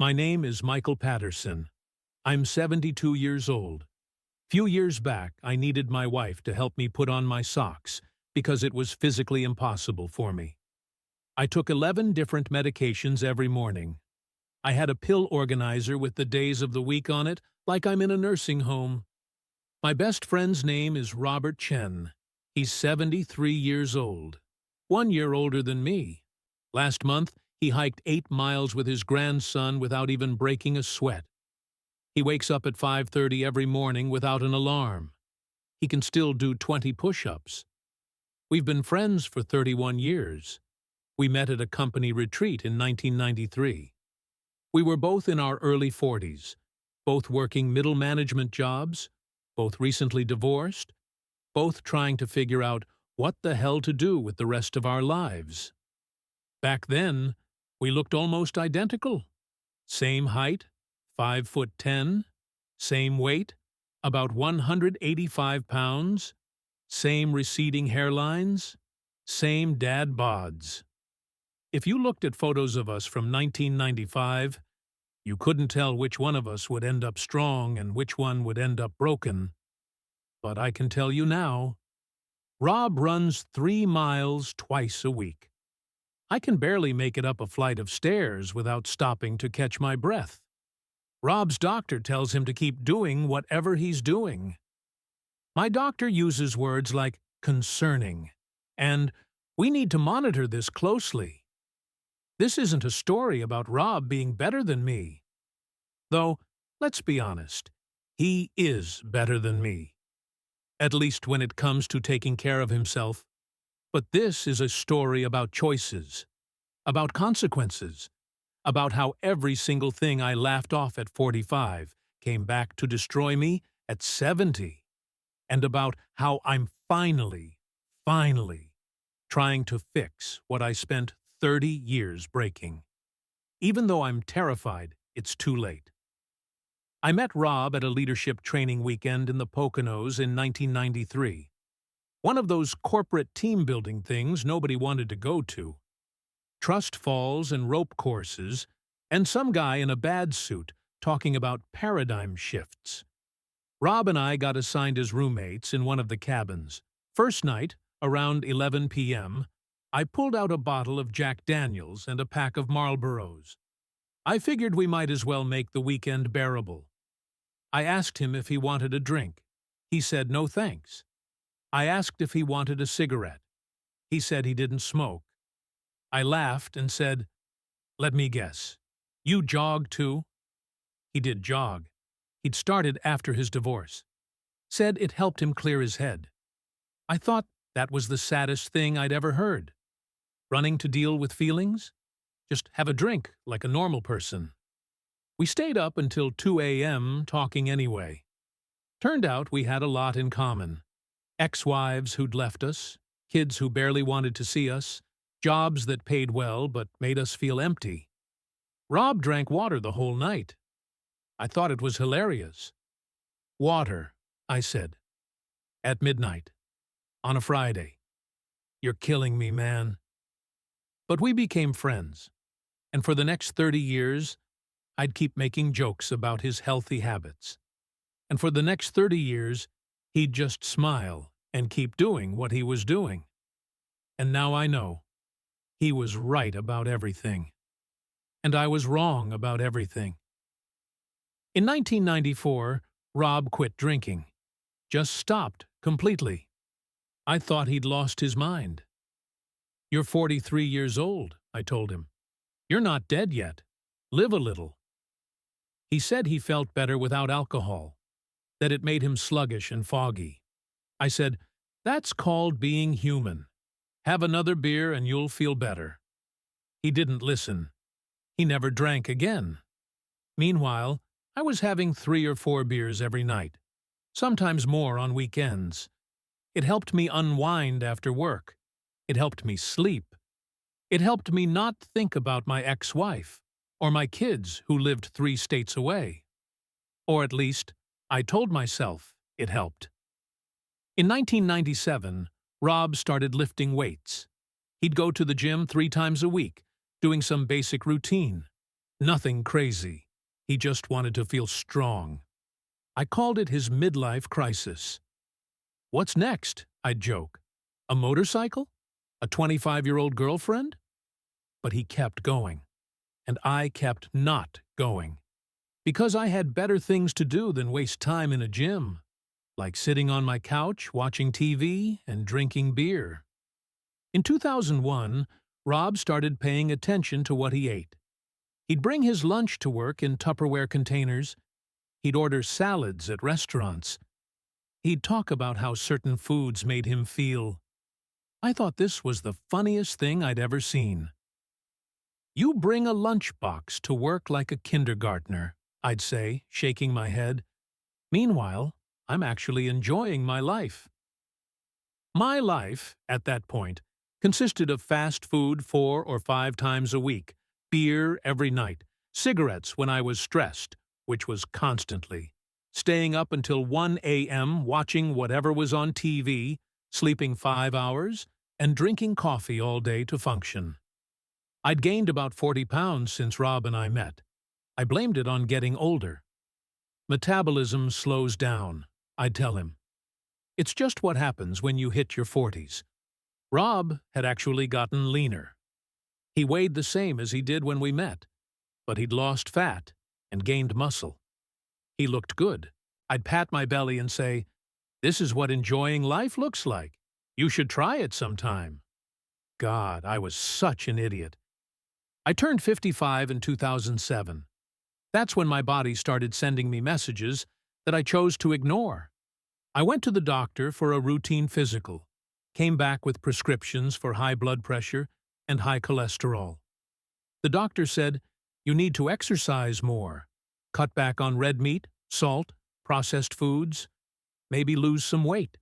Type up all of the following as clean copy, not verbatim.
My name is Michael Patterson. I'm 72 years old. Few years back, I needed my wife to help me put on my socks because it was physically impossible for me. I took 11 different medications every morning. I had a pill organizer with the days of the week on it, like I'm in a nursing home. My best friend's name is Robert Chen. He's 73 years old, 1 year older than me. Last month, he hiked 8 miles with his grandson without even breaking a sweat. He wakes up at 5:30 every morning without an alarm. He can still do 20 push-ups. We've been friends for 31 years. We met at a company retreat in 1993. We were both in our early 40s, both working middle management jobs, both recently divorced, both trying to figure out what the hell to do with the rest of our lives. Back then, we looked almost identical. Same height, 5'10", same weight, about 185 pounds, same receding hairlines, same dad bods. If you looked at photos of us from 1995, you couldn't tell which one of us would end up strong and which one would end up broken. But I can tell you now, Rob runs 3 miles twice a week. I can barely make it up a flight of stairs without stopping to catch my breath. Rob's doctor tells him to keep doing whatever he's doing. My doctor uses words like concerning and we need to monitor this closely. This isn't a story about Rob being better than me. Though, let's be honest, he is better than me. At least when it comes to taking care of himself. But this is a story about choices, about consequences, about how every single thing I laughed off at 45 came back to destroy me at 70, and about how I'm finally trying to fix what I spent 30 years breaking. Even though I'm terrified, it's too late. I met Rob at a leadership training weekend in the Poconos in 1993. One of those corporate team-building things nobody wanted to go to. Trust falls and rope courses, and some guy in a bad suit talking about paradigm shifts. Rob and I got assigned as roommates in one of the cabins. First night, around 11 p.m., I pulled out a bottle of Jack Daniels and a pack of Marlboros. I figured we might as well make the weekend bearable. I asked him if he wanted a drink. He said no thanks. I asked if he wanted a cigarette. He said he didn't smoke. I laughed and said, "Let me guess. You jog too?" He did jog. He'd started after his divorce. Said it helped him clear his head. I thought that was the saddest thing I'd ever heard. Running to deal with feelings? Just have a drink like a normal person. We stayed up until 2 a.m. talking anyway. Turned out we had a lot in common. Ex-wives who'd left us, kids who barely wanted to see us, jobs that paid well but made us feel empty. Rob drank water the whole night. I thought it was hilarious. "Water," I said. At midnight. On a Friday. "You're killing me, man." But we became friends. And for the next 30 years, I'd keep making jokes about his healthy habits. And for the next 30 years, he'd just smile and keep doing what he was doing. And now I know. He was right about everything. And I was wrong about everything. In 1994, Rob quit drinking. Just stopped completely. I thought he'd lost his mind. "You're 43 years old," I told him. "You're not dead yet. Live a little." He said he felt better without alcohol, that it made him sluggish and foggy. I said, "That's called being human. Have another beer and you'll feel better." He didn't listen. He never drank again. Meanwhile, I was having 3 or 4 beers every night, sometimes more on weekends. It helped me unwind after work. It helped me sleep. It helped me not think about my ex-wife or my kids who lived 3 states away. Or at least, I told myself it helped. In 1997, Rob started lifting weights. He'd go to the gym 3 times a week, doing some basic routine. Nothing crazy. He just wanted to feel strong. I called it his midlife crisis. What's next? I'd joke. A motorcycle? A 25-year-old girlfriend? But he kept going. And I kept not going. Because I had better things to do than waste time in a gym, like sitting on my couch watching TV and drinking beer. In 2001, Rob started paying attention to what he ate. He'd bring his lunch to work in Tupperware containers. He'd order salads at restaurants. He'd talk about how certain foods made him feel. I thought this was the funniest thing I'd ever seen. "You bring a lunchbox to work like a kindergartner," I'd say, shaking my head. Meanwhile, I'm actually enjoying my life. My life, at that point, consisted of fast food 4 or 5 times a week, beer every night, cigarettes when I was stressed, which was constantly, staying up until 1 a.m. watching whatever was on TV, sleeping 5 hours, and drinking coffee all day to function. I'd gained about 40 pounds since Rob and I met. I blamed it on getting older. Metabolism slows down, I'd tell him. It's just what happens when you hit your 40s. Rob had actually gotten leaner. He weighed the same as he did when we met, but he'd lost fat and gained muscle. He looked good. I'd pat my belly and say, "This is what enjoying life looks like. You should try it sometime." God, I was such an idiot. I turned 55 in 2007. That's when my body started sending me messages that I chose to ignore. I went to the doctor for a routine physical, came back with prescriptions for high blood pressure and high cholesterol. The doctor said, "You need to exercise more, cut back on red meat, salt, processed foods, maybe lose some weight."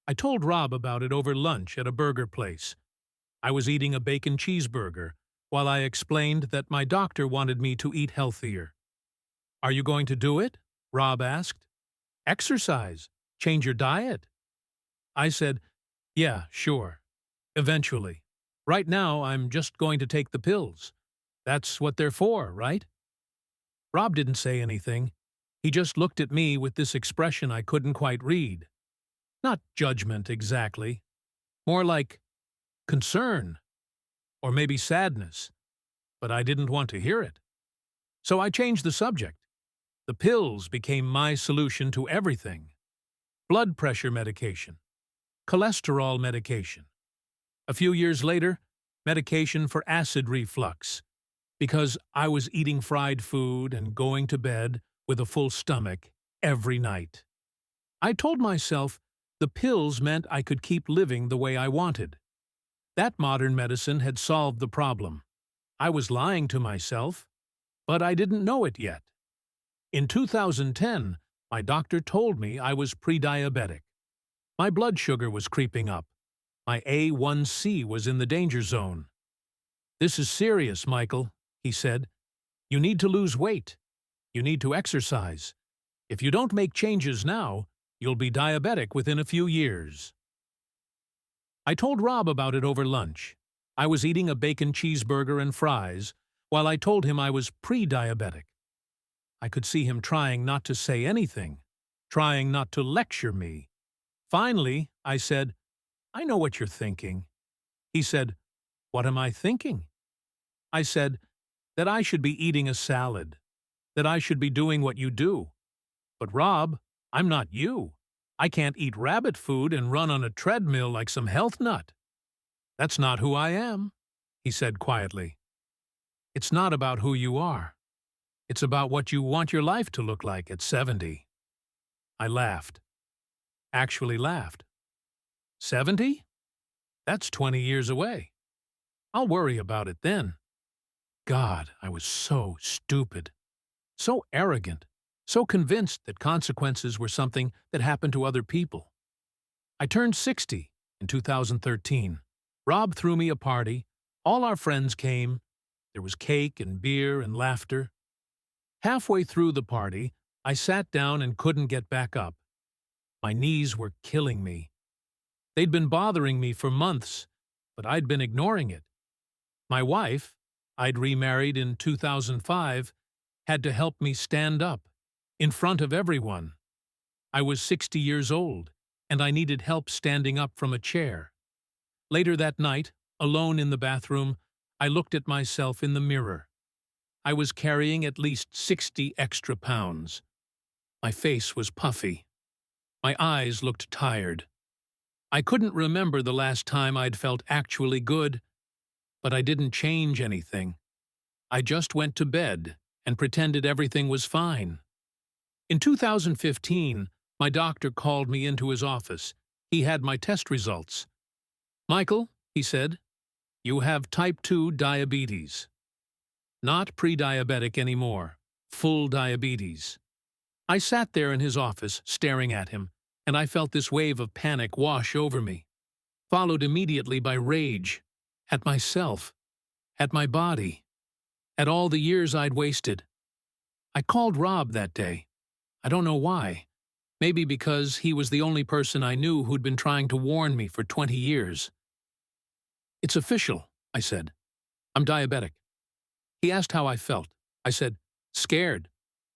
I told Rob about it over lunch at a burger place. I was eating a bacon cheeseburger while I explained that my doctor wanted me to eat healthier. "Are you going to do it?" Rob asked. "Exercise? Change your diet?" I said, "Yeah, sure. Eventually. Right now, I'm just going to take the pills. That's what they're for, right?" Rob didn't say anything. He just looked at me with this expression I couldn't quite read. Not judgment exactly. More like concern. Or maybe sadness. But I didn't want to hear it. So I changed the subject. The pills became my solution to everything. Blood pressure medication. Cholesterol medication. A few years later, medication for acid reflux. Because I was eating fried food and going to bed with a full stomach every night. I told myself the pills meant I could keep living the way I wanted. That modern medicine had solved the problem. I was lying to myself, but I didn't know it yet. In 2010, my doctor told me I was pre-diabetic. My blood sugar was creeping up. My A1C was in the danger zone. "This is serious, Michael," he said. "You need to lose weight. You need to exercise. If you don't make changes now, you'll be diabetic within a few years." I told Rob about it over lunch. I was eating a bacon cheeseburger and fries while I told him I was pre-diabetic. I could see him trying not to say anything, trying not to lecture me. Finally, I said, "I know what you're thinking." He said, "What am I thinking?" I said, "That I should be eating a salad, that I should be doing what you do. But Rob, I'm not you. I can't eat rabbit food and run on a treadmill like some health nut." "That's not who I am," he said quietly. "It's not about who you are. It's about what you want your life to look like at 70. I laughed. Actually laughed. 70? That's 20 years away. I'll worry about it then. God, I was so stupid. So arrogant. So convinced that consequences were something that happened to other people. I turned 60 in 2013. Rob threw me a party. All our friends came. There was cake and beer and laughter. Halfway through the party, I sat down and couldn't get back up. My knees were killing me. They'd been bothering me for months, but I'd been ignoring it. My wife, I'd remarried in 2005, had to help me stand up, in front of everyone. I was 60 years old, and I needed help standing up from a chair. Later that night, alone in the bathroom, I looked at myself in the mirror. I was carrying at least 60 extra pounds. My face was puffy. My eyes looked tired. I couldn't remember the last time I'd felt actually good, but I didn't change anything. I just went to bed and pretended everything was fine. In 2015, my doctor called me into his office. He had my test results. "Michael," he said, "you have type 2 diabetes. Not pre-diabetic anymore, full diabetes." I sat there in his office, staring at him, and I felt this wave of panic wash over me, followed immediately by rage, at myself, at my body, at all the years I'd wasted. I called Rob that day. I don't know why. Maybe because he was the only person I knew who'd been trying to warn me for 20 years. "It's official," I said. "I'm diabetic." He asked how I felt. I said, "Scared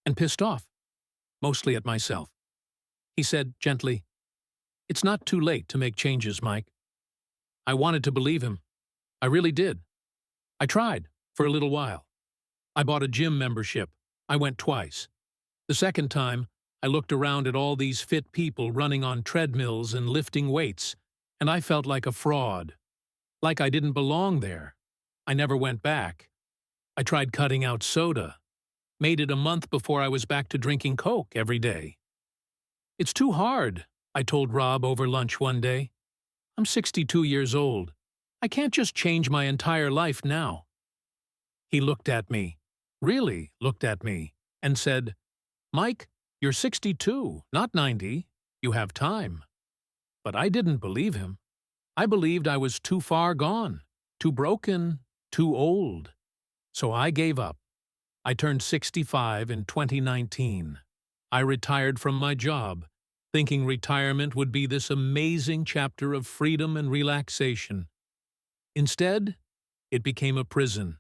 and pissed off, mostly at myself." He said gently, "It's not too late to make changes, Mike." I wanted to believe him. I really did. I tried, for a little while. I bought a gym membership. I went twice. The second time, I looked around at all these fit people running on treadmills and lifting weights, and I felt like a fraud. Like I didn't belong there. I never went back. I tried cutting out soda. Made it a month before I was back to drinking Coke every day. "It's too hard," I told Rob over lunch one day. "I'm 62 years old. I can't just change my entire life now." He looked at me, really looked at me, and said, "Mike, you're 62, not 90. You have time." But I didn't believe him. I believed I was too far gone, too broken, too old. So I gave up. I turned 65 in 2019. I retired from my job, thinking retirement would be this amazing chapter of freedom and relaxation. Instead, it became a prison.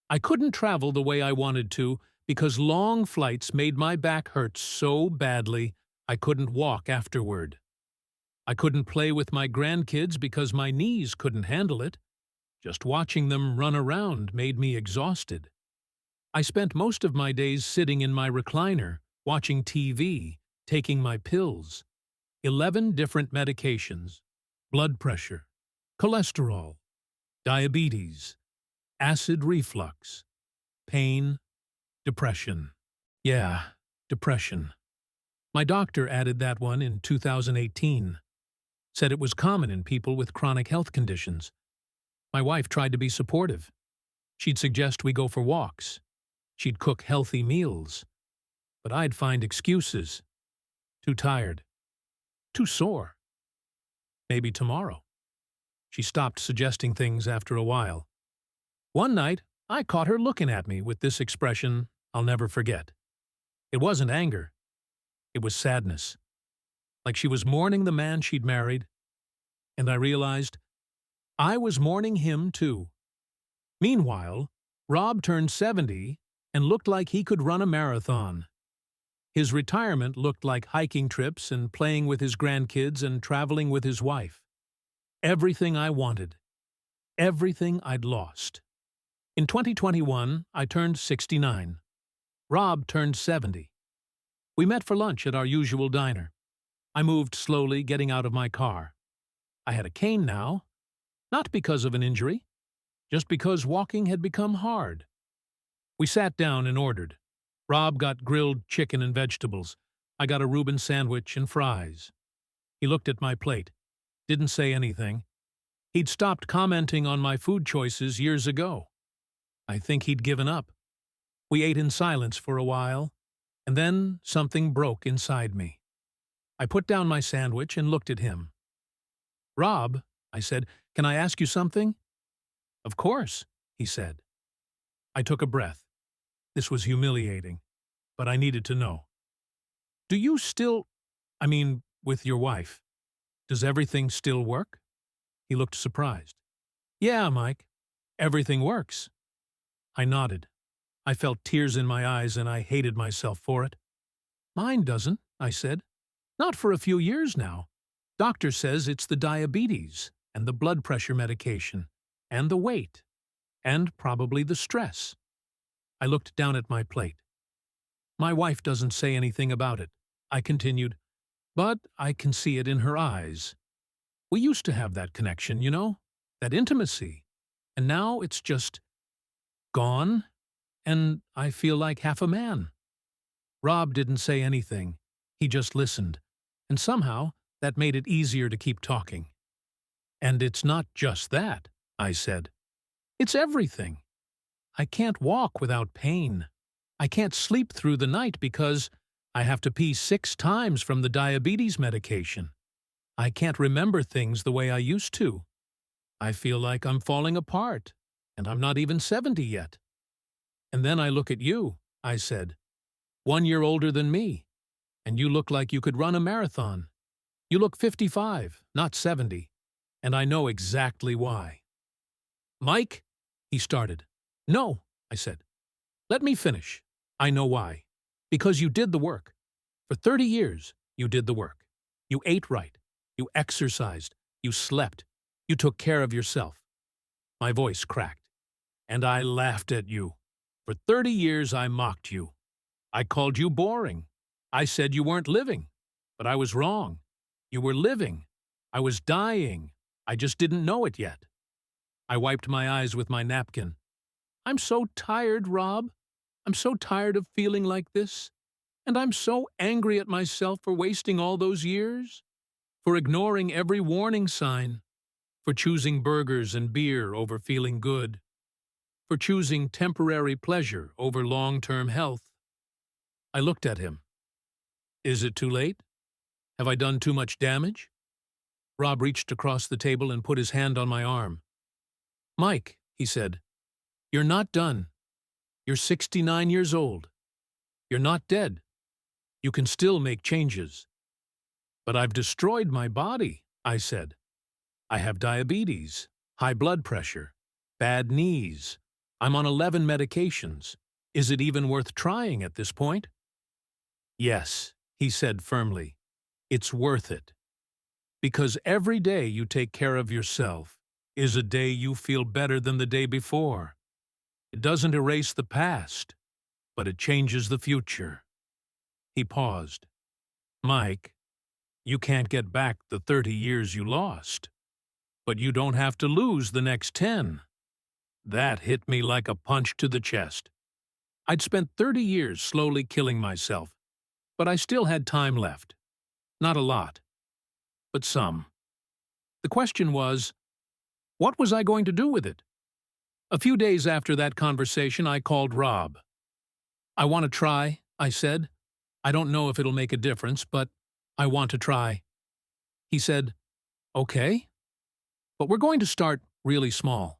I couldn't travel the way I wanted to because long flights made my back hurt so badly I couldn't walk afterward. I couldn't play with my grandkids because my knees couldn't handle it. Just watching them run around made me exhausted. I spent most of my days sitting in my recliner, watching TV, taking my pills. 11 different medications: blood pressure, cholesterol, diabetes, acid reflux, pain, depression. Yeah, depression. My doctor added that one in 2018. Said it was common in people with chronic health conditions. My wife tried to be supportive. She'd suggest we go for walks. She'd cook healthy meals. But I'd find excuses. Too tired. Too sore. Maybe tomorrow. She stopped suggesting things after a while. One night, I caught her looking at me with this expression I'll never forget. It wasn't anger. It was sadness. Like she was mourning the man she'd married. And I realized I was mourning him too. Meanwhile, Rob turned 70 and looked like he could run a marathon. His retirement looked like hiking trips and playing with his grandkids and traveling with his wife. Everything I wanted. Everything I'd lost. In 2021, I turned 69. Rob turned 70. We met for lunch at our usual diner. I moved slowly, getting out of my car. I had a cane now, not because of an injury, just because walking had become hard. We sat down and ordered. Rob got grilled chicken and vegetables. I got a Reuben sandwich and fries. He looked at my plate, didn't say anything. He'd stopped commenting on my food choices years ago. I think he'd given up. We ate in silence for a while, and then something broke inside me. I put down my sandwich and looked at him. "Rob," I said, "can I ask you something?" "Of course," he said. I took a breath. This was humiliating, but I needed to know. "Do you still, with your wife, does everything still work?" He looked surprised. "Yeah, Mike, everything works. I nodded. I felt tears in my eyes and I hated myself for it. Mine doesn't, I said. Not for a few years now. Doctor says it's the diabetes and the blood pressure medication and the weight and probably the stress. I looked down at my plate. My wife doesn't say anything about it, I continued, but I can see it in her eyes. We used to have that connection, you know, that intimacy, and now it's just gone, and I feel like half a man. Rob didn't say anything. He just listened, and somehow that made it easier to keep talking. And it's not just that, I said. It's everything. I can't walk without pain. I can't sleep through the night because I have to pee 6 times from the diabetes medication. I can't remember things the way I used to. I feel like I'm falling apart, and I'm not even 70 yet. And then I look at you, I said. 1 year older than me, and you look like you could run a marathon. You look 55, not 70, and I know exactly why. Mike, he started. No, I said. Let me finish. I know why. Because you did the work. For 30 years, you did the work. You ate right. You exercised. You slept. You took care of yourself. My voice cracked. And I laughed at you. For 30 years, I mocked you. I called you boring. I said you weren't living. But I was wrong. You were living. I was dying. I just didn't know it yet. I wiped my eyes with my napkin. I'm so tired, Rob. I'm so tired of feeling like this. And I'm so angry at myself for wasting all those years, for ignoring every warning sign, for choosing burgers and beer over feeling good, for choosing temporary pleasure over long-term health. I looked at him. Is it too late? Have I done too much damage? Rob reached across the table and put his hand on my arm. Mike, he said, you're not done. You're 69 years old. You're not dead. You can still make changes. But I've destroyed my body, I said. I have diabetes, high blood pressure, bad knees. I'm on 11 medications. Is it even worth trying at this point? Yes, he said firmly. It's worth it. Because every day you take care of yourself is a day you feel better than the day before. It doesn't erase the past, but it changes the future. He paused. Mike, you can't get back the 30 years you lost, but you don't have to lose the next 10. That hit me like a punch to the chest. I'd spent 30 years slowly killing myself, but I still had time left. Not a lot, but some. The question was, what was I going to do with it? A few days after that conversation, I called Rob. I want to try, I said. I don't know if it'll make a difference, but I want to try. He said, okay, but we're going to start really small.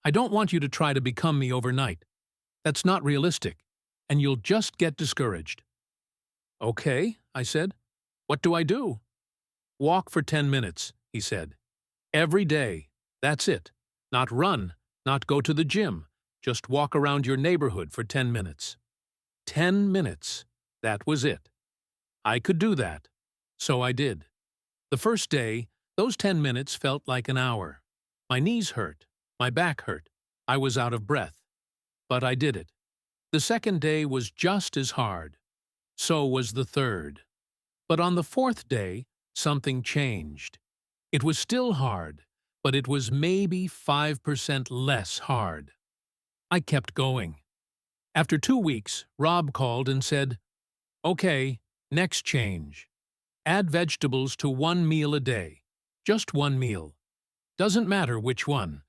I don't want you to try to become me overnight. That's not realistic, and you'll just get discouraged. Okay, I said. What do I do? Walk for 10 minutes, he said. Every day. That's it. Not run, not go to the gym. Just walk around your neighborhood for 10 minutes. 10 minutes. That was it. I could do that. So I did. The first day, those 10 minutes felt like an hour. My knees hurt. My back hurt. I was out of breath. But I did it. The second day was just as hard. So was the third. But on the fourth day, something changed. It was still hard, but it was maybe 5% less hard. I kept going. After 2 weeks, Rob called and said, okay, next change. Add vegetables to 1 meal a day. Just 1 meal. Doesn't matter which one.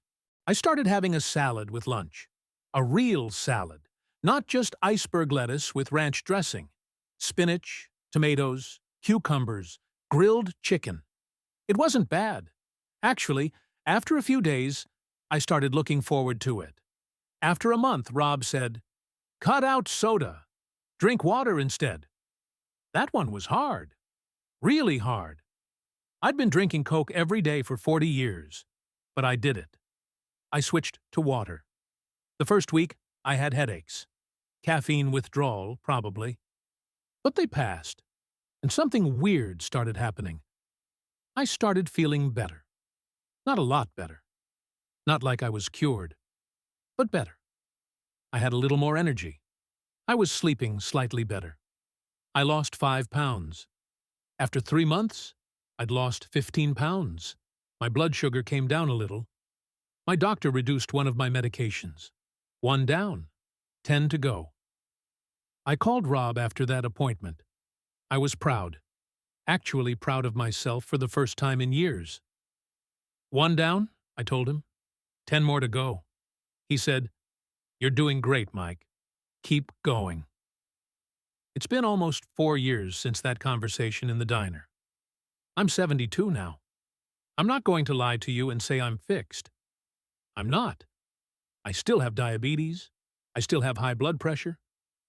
I started having a salad with lunch. A real salad. Not just iceberg lettuce with ranch dressing. Spinach, tomatoes, cucumbers, grilled chicken. It wasn't bad. Actually, after a few days, I started looking forward to it. After a month, Rob said, cut out soda. Drink water instead. That one was hard. Really hard. I'd been drinking Coke every day for 40 years, but I did it. I switched to water. The first week, I had headaches. Caffeine withdrawal, probably. But they passed, and something weird started happening. I started feeling better. Not a lot better. Not like I was cured, but better. I had a little more energy. I was sleeping slightly better. I lost 5 pounds. After 3 months, I'd lost 15 pounds. My blood sugar came down a little. My doctor reduced one of my medications. 1 down, 10 to go. I called Rob after that appointment. I was proud. Actually proud of myself for the first time in years. 1 down, I told him. 10 more to go. He said, "You're doing great, Mike. Keep going." It's been almost 4 years since that conversation in the diner. I'm 72 now. I'm not going to lie to you and say I'm fixed. I'm not. I still have diabetes. I still have high blood pressure.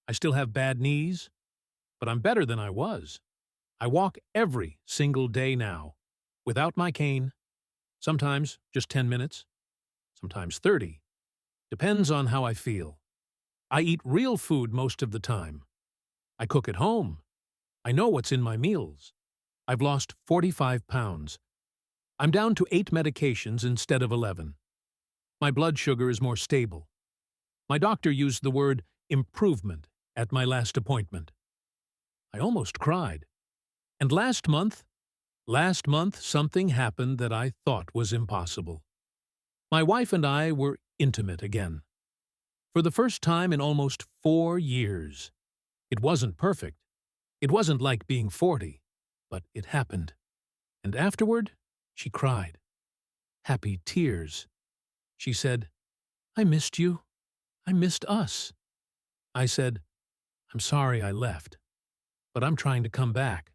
I still have bad knees. But I'm better than I was. I walk every single day now, without my cane. Sometimes just 10 minutes. Sometimes 30. Depends on how I feel. I eat real food most of the time. I cook at home. I know what's in my meals. I've lost 45 pounds. I'm down to 8 medications instead of 11. My blood sugar is more stable. My doctor used the word improvement at my last appointment. I almost cried. And last month something happened that I thought was impossible. My wife and I were intimate again. For the first time in almost 4 years. It wasn't perfect. It wasn't like being 40, but it happened. And afterward, she cried. Happy tears. She said, "I missed you. I missed us." I said, "I'm sorry I left, but I'm trying to come back."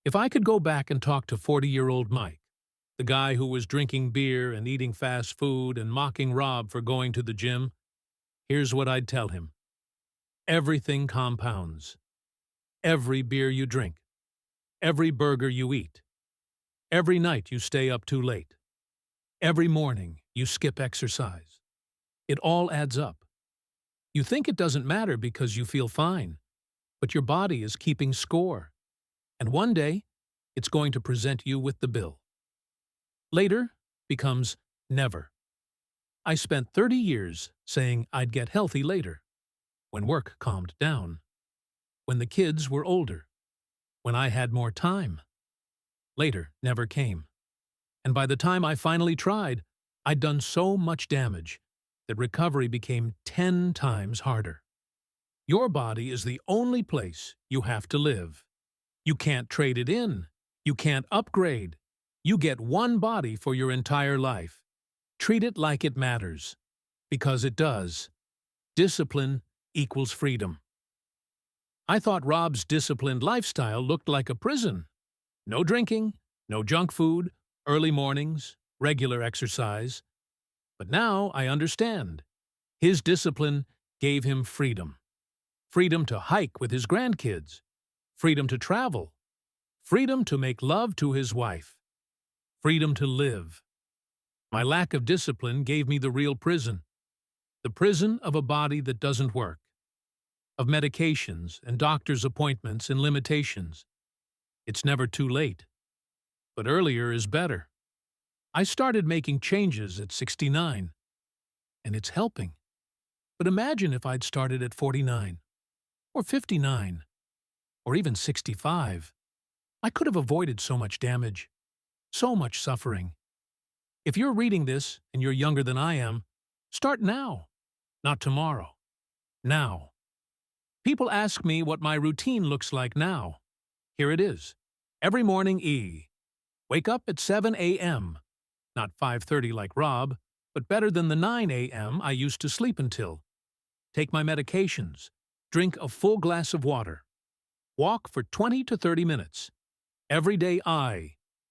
If I could go back and talk to 40-year-old Mike, the guy who was drinking beer and eating fast food and mocking Rob for going to the gym, here's what I'd tell him. Everything compounds. Every beer you drink. Every burger you eat. Every night you stay up too late. Every morning you skip exercise. It all adds up. You think it doesn't matter because you feel fine, but your body is keeping score. And one day, it's going to present you with the bill. Later becomes never. I spent 30 years saying I'd get healthy later, when work calmed down, when the kids were older, when I had more time. Later never came. And by the time I finally tried, I'd done so much damage that recovery became 10 times harder. Your body is the only place you have to live. You can't trade it in. You can't upgrade. You get one body for your entire life. Treat it like it matters. Because it does. Discipline equals freedom. I thought Rob's disciplined lifestyle looked like a prison. No drinking, no junk food, early mornings, regular exercise. But now I understand. His discipline gave him freedom. Freedom to hike with his grandkids. Freedom to travel. Freedom to make love to his wife. Freedom to live. My lack of discipline gave me the real prison. The prison of a body that doesn't work. Of medications and doctor's appointments and limitations. It's never too late. But earlier is better. I started making changes at 69. And it's helping. But imagine if I'd started at 49. Or 59. Or even 65. I could have avoided so much damage. So much suffering. If you're reading this and you're younger than I am, start now. Not tomorrow. Now. People ask me what my routine looks like now. Here it is. Every morning Wake up at 7 a.m. Not 5:30 like Rob, but better than the 9 a.m. I used to sleep until. Take my medications. Drink a full glass of water. Walk for 20 to 30 minutes. Every day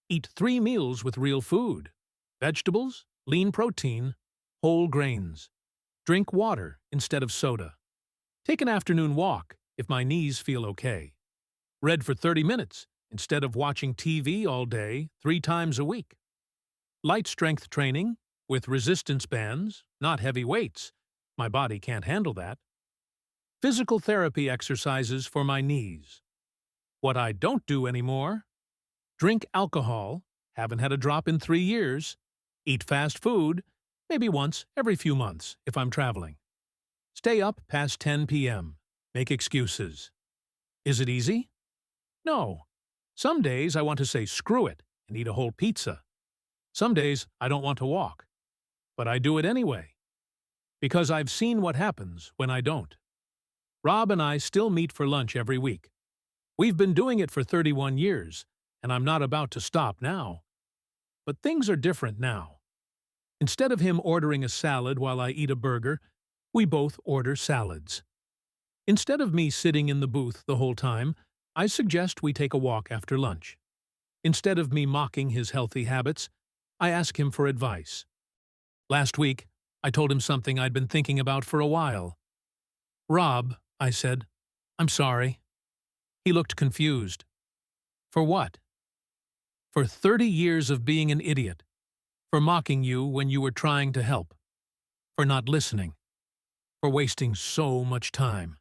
eat 3 meals with real food. Vegetables, lean protein, whole grains. Drink water instead of soda. Take an afternoon walk if my knees feel okay. Read for 30 minutes instead of watching TV all day 3 times a week. Light strength training with resistance bands, not heavy weights. My body can't handle that. Physical therapy exercises for my knees. What I don't do anymore: drink alcohol, haven't had a drop in 3 years, eat fast food, maybe once every few months if I'm traveling. Stay up past 10 p.m., make excuses. Is it easy? No. Some days I want to say screw it and eat a whole pizza. Some days I don't want to walk. But I do it anyway. Because I've seen what happens when I don't. Rob and I still meet for lunch every week. We've been doing it for 31 years, and I'm not about to stop now. But things are different now. Instead of him ordering a salad while I eat a burger, we both order salads. Instead of me sitting in the booth the whole time, I suggest we take a walk after lunch. Instead of me mocking his healthy habits, I ask him for advice. Last week, I told him something I'd been thinking about for a while. "Rob," I said, "I'm sorry." He looked confused. For what? For 30 years of being an idiot. For mocking you when you were trying to help. For not listening. For wasting so much time.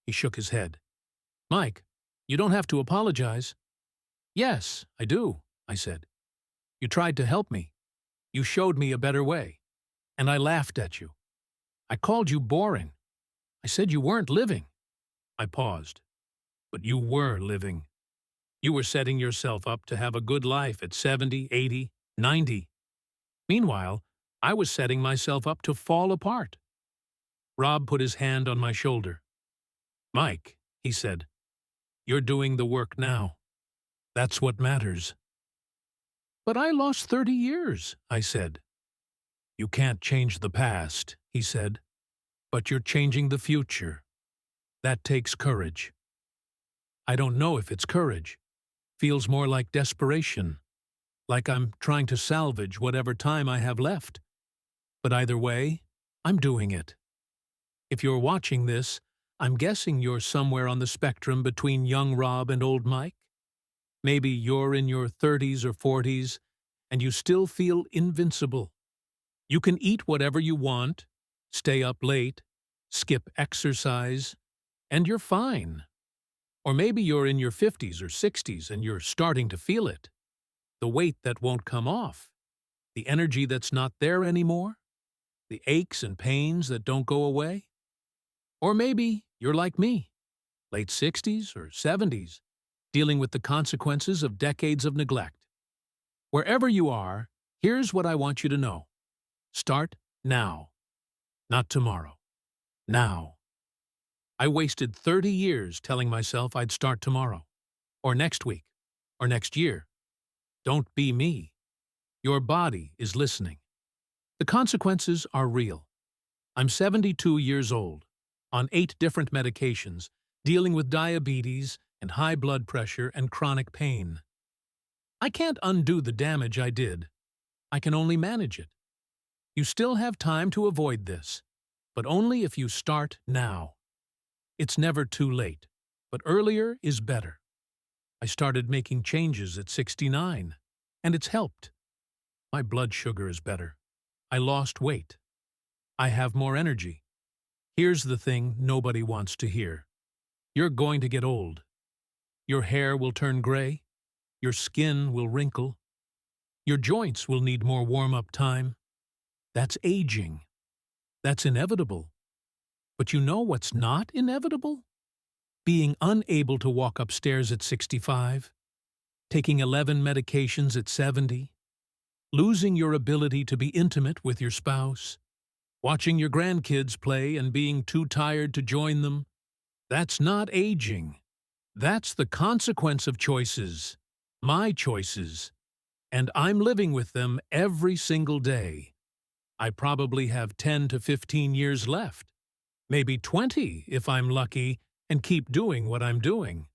He shook his head. "Mike, you don't have to apologize." "Yes, I do," I said. "You tried to help me. You showed me a better way. And I laughed at you. I called you boring. I said you weren't living." I paused. "But you were living. You were setting yourself up to have a good life at 70, 80, 90. Meanwhile, I was setting myself up to fall apart." Rob put his hand on my shoulder. "Mike," he said, "you're doing the work now. That's what matters." "But I lost 30 years, I said. "You can't change the past," he said, "but you're changing the future. That takes courage." I don't know if it's courage. Feels more like desperation. Like I'm trying to salvage whatever time I have left. But either way, I'm doing it. If you're watching this, I'm guessing you're somewhere on the spectrum between young Rob and old Mike. Maybe you're in your 30s or 40s, and you still feel invincible. You can eat whatever you want, stay up late, skip exercise, and you're fine. Or maybe you're in your 50s or 60s and you're starting to feel it. The weight that won't come off. The energy that's not there anymore. The aches and pains that don't go away. Or maybe you're like me, late 60s or 70s, dealing with the consequences of decades of neglect. Wherever you are, here's what I want you to know. Start now. Not tomorrow. Now. I wasted 30 years telling myself I'd start tomorrow, or next week, or next year. Don't be me. Your body is listening. The consequences are real. I'm 72 years old, on 8 different medications, dealing with diabetes and high blood pressure and chronic pain. I can't undo the damage I did. I can only manage it. You still have time to avoid this, but only if you start now. It's never too late, but earlier is better. I started making changes at 69, and it's helped. My blood sugar is better. I lost weight. I have more energy. Here's the thing nobody wants to hear. You're going to get old. Your hair will turn gray. Your skin will wrinkle. Your joints will need more warm-up time. That's aging. That's inevitable. But you know what's not inevitable? Being unable to walk upstairs at 65, taking 11 medications at 70, losing your ability to be intimate with your spouse, watching your grandkids play and being too tired to join them. That's not aging. That's the consequence of choices, my choices, and I'm living with them every single day. I probably have 10 to 15 years left. Maybe 20 if I'm lucky and keep doing what I'm doing.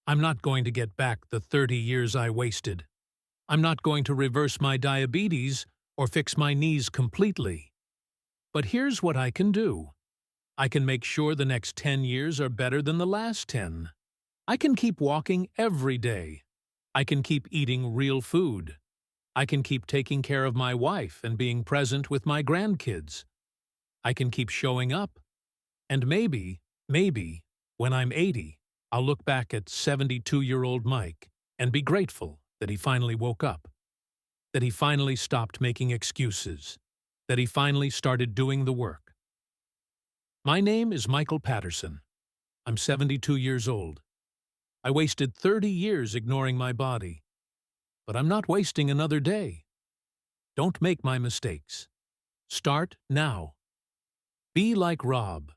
I'm not going to get back the 30 years I wasted. I'm not going to reverse my diabetes or fix my knees completely. But here's what I can do. I can make sure the next 10 years are better than the last 10. I can keep walking every day. I can keep eating real food. I can keep taking care of my wife and being present with my grandkids. I can keep showing up. And maybe, when I'm 80, I'll look back at 72-year-old Mike and be grateful that he finally woke up, that he finally stopped making excuses, that he finally started doing the work. My name is Michael Patterson. I'm 72 years old. I wasted 30 years ignoring my body, but I'm not wasting another day. Don't make my mistakes. Start now. Be like Rob.